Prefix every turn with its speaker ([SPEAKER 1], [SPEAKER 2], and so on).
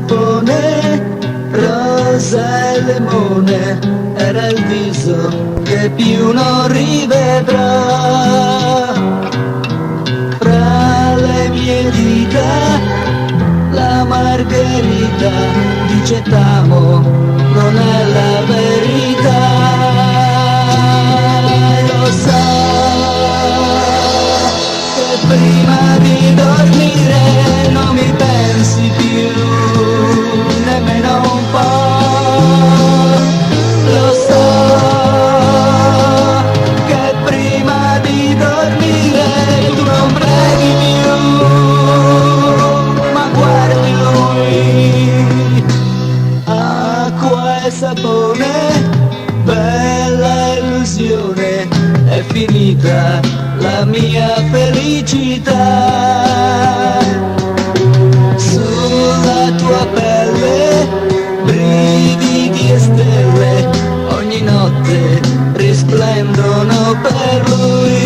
[SPEAKER 1] sapone, rosa e limone, era il viso che più non rivedrà. Fra le mie dita la margherita dice t'amo, non è la verità. Lo sa che prima di dormire non mi pensi più nemmeno un po'. Lo so che prima di dormire tu non preghi più, ma guardi lui. Acqua e sapone, bella illusione, è finita la mia felicità. Sulla tua pelle brividi e stelle ogni notte risplendono per lui.